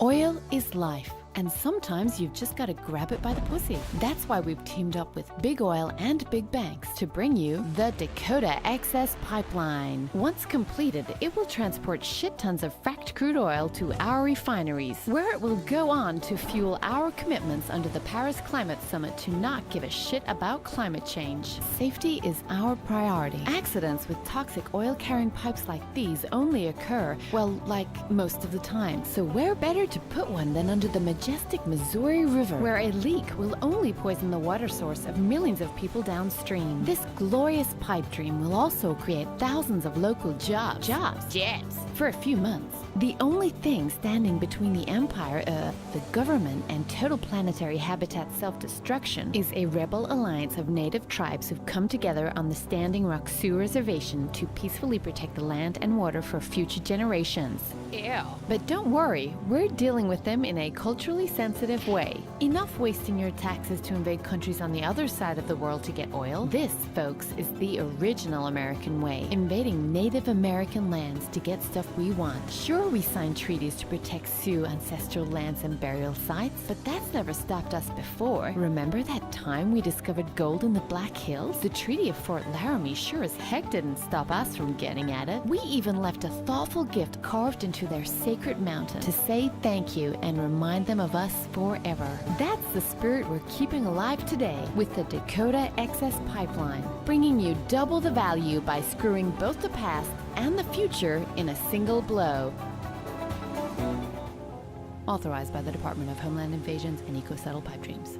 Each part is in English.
Oil is life, and sometimes you've just got to grab it by the pussy. That's why we've teamed up with Big Oil and Big Banks to bring you the Dakota Access Pipeline. Once completed, it will transport shit tons of fracked crude oil to our refineries, where it will go on to fuel our commitments under the Paris Climate Summit to not give a shit about climate change. Safety is our priority. Accidents with toxic oil-carrying pipes like these only occur, well, like most of the time. So where better to put one than under the majestic Missouri River, where a leak will only poison the water source of millions of people downstream. This glorious pipe dream will also create thousands of local jobs for a few months. The only thing standing between the empire, the government, and total planetary habitat self-destruction is a rebel alliance of native tribes who've come together on the Standing Rock Sioux Reservation to peacefully protect the land and water for future generations. Ew. But don't worry, we're dealing with them in a culturally sensitive way. Enough wasting your taxes to invade countries on the other side of the world to get oil. This, folks, is the original American way, invading Native American lands to get stuff we want. Sure, we signed treaties to protect Sioux ancestral lands and burial sites, but that's never stopped us before. Remember that time we discovered gold in the Black Hills? The Treaty of Fort Laramie sure as heck didn't stop us from getting at it. We even left a thoughtful gift carved into their sacred mountain to say thank you and remind them of us forever. That's the spirit we're keeping alive today with the Dakota Access Pipeline, bringing you double the value by screwing both the past and the future in a single blow. Authorized by the Department of Homeland Invasions and Eco-Settle Pipe Dreams.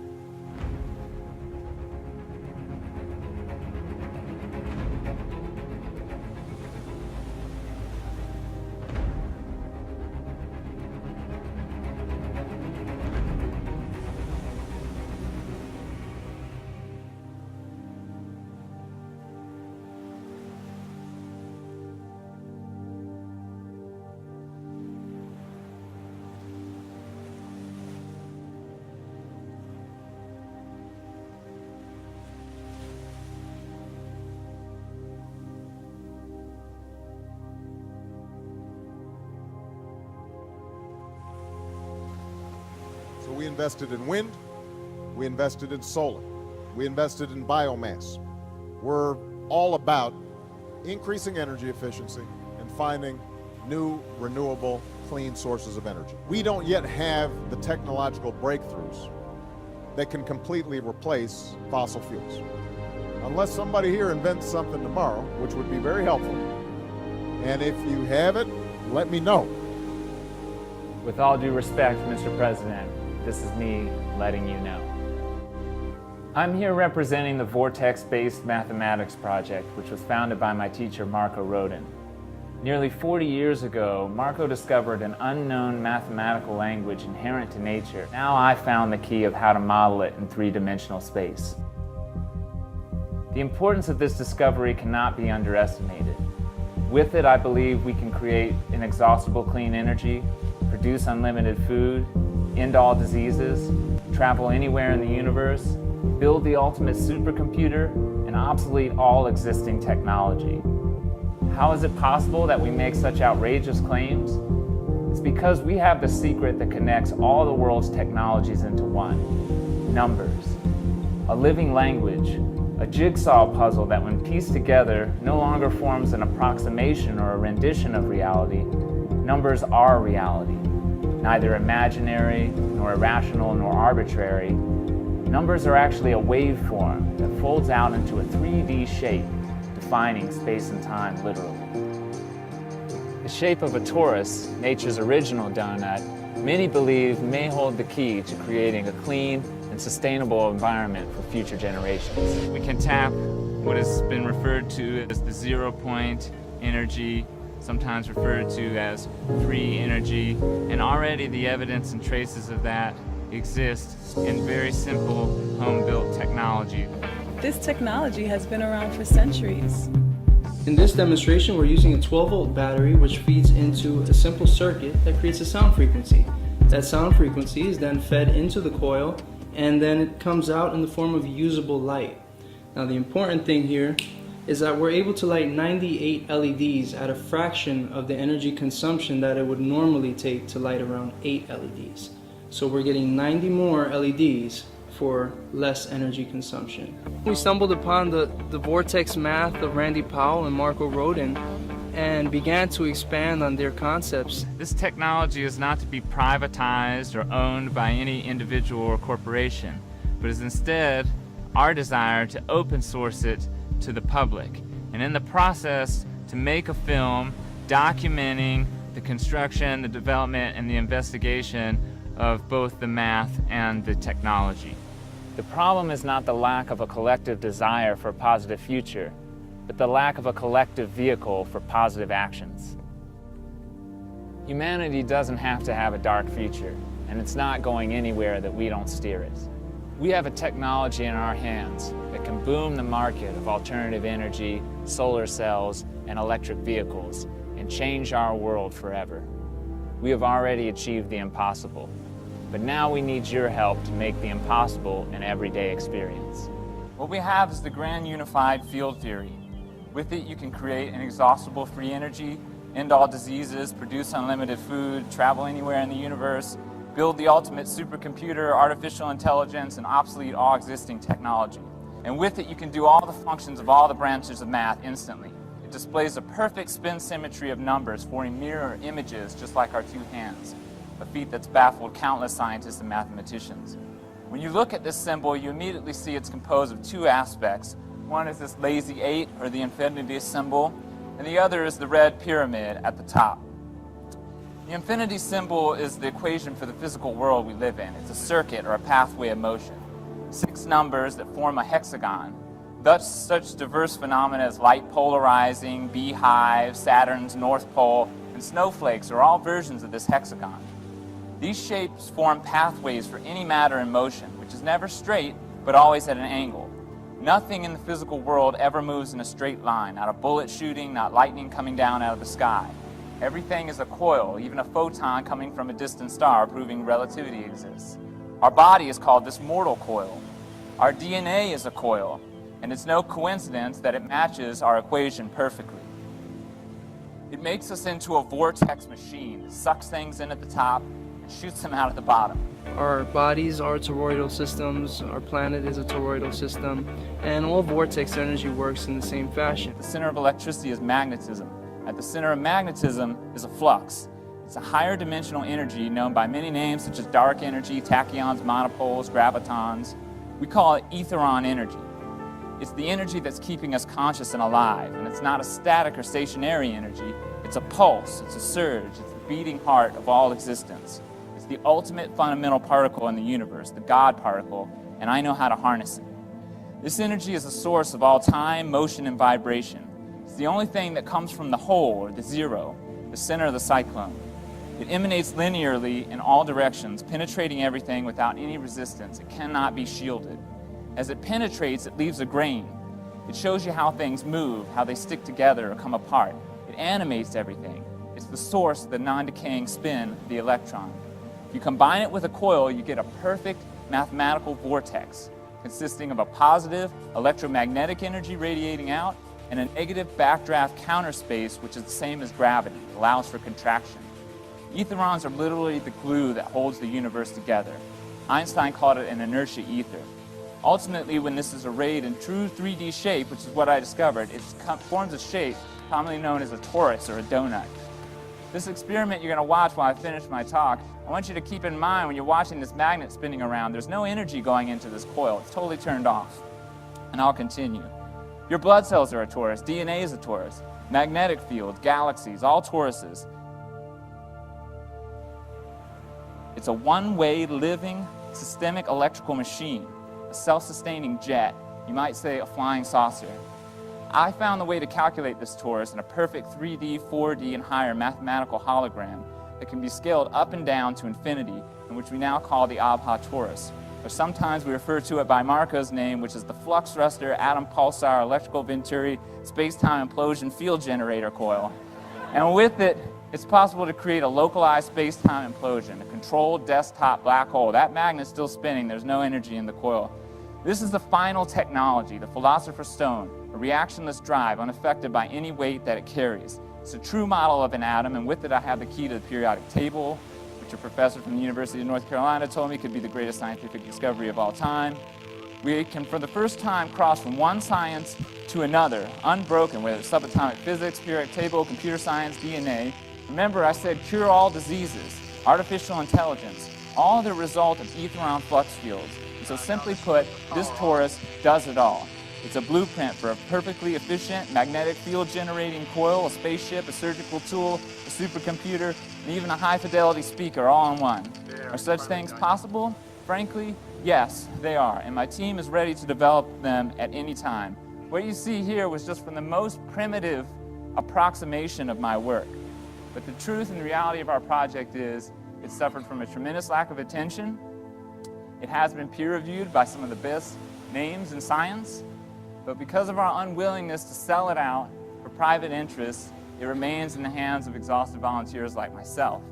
So we invested in wind, we invested in solar, we invested in biomass. We're all about increasing energy efficiency and finding new, renewable, clean sources of energy. We don't yet have the technological breakthroughs that can completely replace fossil fuels. Unless somebody here invents something tomorrow, which would be very helpful. And if you have it, let me know. With all due respect, Mr. President, this is me letting you know. I'm here representing the Vortex-based mathematics project, which was founded by my teacher, Marco Rodin. Nearly 40 years ago, Marco discovered an unknown mathematical language inherent to nature. Now I found the key of how to model it in three-dimensional space. The importance of this discovery cannot be underestimated. With it, I believe we can create inexhaustible clean energy, produce unlimited food, end all diseases, travel anywhere in the universe, build the ultimate supercomputer, and obsolete all existing technology. How is it possible that we make such outrageous claims? It's because we have the secret that connects all the world's technologies into one: numbers. A living language, a jigsaw puzzle that when pieced together no longer forms an approximation or a rendition of reality. Numbers are reality. Neither imaginary, nor irrational, nor arbitrary. Numbers are actually a waveform that folds out into a 3D shape, defining space and time literally. The shape of a torus, nature's original donut, many believe may hold the key to creating a clean and sustainable environment for future generations. We can tap what has been referred to as the 0-point energy, sometimes referred to as free energy, and already the evidence and traces of that exist in very simple home-built technology. This technology has been around for centuries. In this demonstration, we're using a 12-volt battery which feeds into a simple circuit that creates a sound frequency. That sound frequency is then fed into the coil, and then it comes out in the form of usable light. Now the important thing here is that we're able to light 98 LEDs at a fraction of the energy consumption that it would normally take to light around 8 LEDs. So we're getting 90 more LEDs for less energy consumption. We stumbled upon the vortex math of Randy Powell and Marco Rodin and began to expand on their concepts. This technology is not to be privatized or owned by any individual or corporation, but is instead our desire to open source it to the public, and in the process to make a film documenting the construction, the development, and the investigation of both the math and the technology. The problem is not the lack of a collective desire for a positive future, but the lack of a collective vehicle for positive actions. Humanity doesn't have to have a dark future, and it's not going anywhere that we don't steer it. We have a technology in our hands that can boom the market of alternative energy, solar cells, and electric vehicles, and change our world forever. We have already achieved the impossible, but now we need your help to make the impossible an everyday experience. What we have is the grand unified field theory. With it, you can create inexhaustible free energy, end all diseases, produce unlimited food, travel anywhere in the universe, build the ultimate supercomputer, artificial intelligence, and obsolete all existing technology. And with it, you can do all the functions of all the branches of math instantly. It displays a perfect spin symmetry of numbers, forming mirror images just like our two hands, a feat that's baffled countless scientists and mathematicians. When you look at this symbol, you immediately see it's composed of two aspects. One is this lazy 8, or the infinity symbol, and the other is the red pyramid at the top. The infinity symbol is the equation for the physical world we live in. It's a circuit or a pathway of motion. 6 numbers that form a hexagon. Thus, such diverse phenomena as light polarizing, beehives, Saturn's North Pole, and snowflakes are all versions of this hexagon. These shapes form pathways for any matter in motion, which is never straight, but always at an angle. Nothing in the physical world ever moves in a straight line, not a bullet shooting, not lightning coming down out of the sky. Everything is a coil, even a photon coming from a distant star, proving relativity exists. Our body is called this mortal coil. Our DNA is a coil, and it's no coincidence that it matches our equation perfectly. It makes us into a vortex machine, sucks things in at the top, and shoots them out at the bottom. Our bodies are toroidal systems, our planet is a toroidal system, and all vortex energy works in the same fashion. The center of electricity is magnetism. At the center of magnetism is a flux. It's a higher dimensional energy known by many names such as dark energy, tachyons, monopoles, gravitons. We call it etheron energy. It's the energy that's keeping us conscious and alive, and it's not a static or stationary energy. It's a pulse, it's a surge, it's the beating heart of all existence. It's the ultimate fundamental particle in the universe, the God particle, and I know how to harness it. This energy is the source of all time, motion, and vibration. It's the only thing that comes from the whole, or the zero, the center of the cyclone. It emanates linearly in all directions, penetrating everything without any resistance. It cannot be shielded. As it penetrates, it leaves a grain. It shows you how things move, how they stick together or come apart. It animates everything. It's the source of the non-decaying spin of the electron. If you combine it with a coil, you get a perfect mathematical vortex consisting of a positive electromagnetic energy radiating out and a negative backdraft counter space, which is the same as gravity. It allows for contraction. Etherons are literally the glue that holds the universe together. Einstein called it an inertia ether. Ultimately, when this is arrayed in true 3D shape, which is what I discovered, it forms a shape commonly known as a torus or a donut. This experiment you're going to watch while I finish my talk, I want you to keep in mind when you're watching this magnet spinning around, there's no energy going into this coil. It's totally turned off. And I'll continue. Your blood cells are a torus. DNA is a torus. Magnetic fields, galaxies, all toruses. It's a one-way, living, systemic electrical machine, a self-sustaining jet, you might say a flying saucer. I found the way to calculate this torus in a perfect 3D, 4D, and higher mathematical hologram that can be scaled up and down to infinity, and which we now call the Abha torus. Or sometimes we refer to it by Marco's name, which is the flux thruster, atom pulsar, electrical venturi, space-time implosion field generator coil. And with it, it's possible to create a localized space-time implosion, a controlled desktop black hole. That magnet's still spinning, there's no energy in the coil. This is the final technology, the philosopher's stone, a reactionless drive unaffected by any weight that it carries. It's a true model of an atom, and with it I have the key to the periodic table, which a professor from the University of North Carolina told me could be the greatest scientific discovery of all time. We can, for the first time, cross from one science to another, unbroken, whether it's subatomic physics, periodic table, computer science, DNA. Remember, I said cure all diseases, artificial intelligence, all the result of ether-on flux fields. And so simply put, this torus does it all. It's a blueprint for a perfectly efficient magnetic field generating coil, a spaceship, a surgical tool, a supercomputer, and even a high-fidelity speaker all in one. Are such things possible? Frankly, yes, they are, and my team is ready to develop them at any time. What you see here was just from the most primitive approximation of my work. But the truth and reality of our project is it suffered from a tremendous lack of attention. It has been peer-reviewed by some of the best names in science, but because of our unwillingness to sell it out for private interests, it remains in the hands of exhausted volunteers like myself.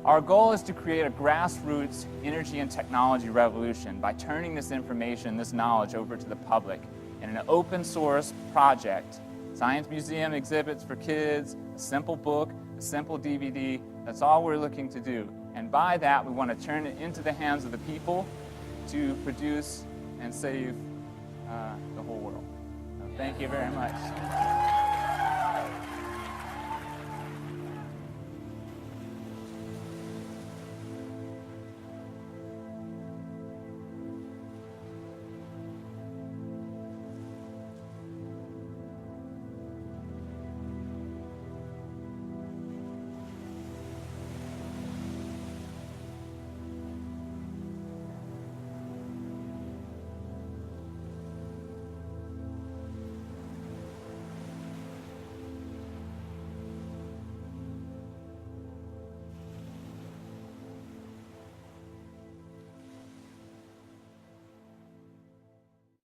Our goal is to create a grassroots energy and technology revolution by turning this information, this knowledge over to the public in an open source project. Science museum exhibits for kids, a simple book, a simple DVD, that's all we're looking to do. And by that, we want to turn it into the hands of the people to produce and save the whole world. Thank you very much.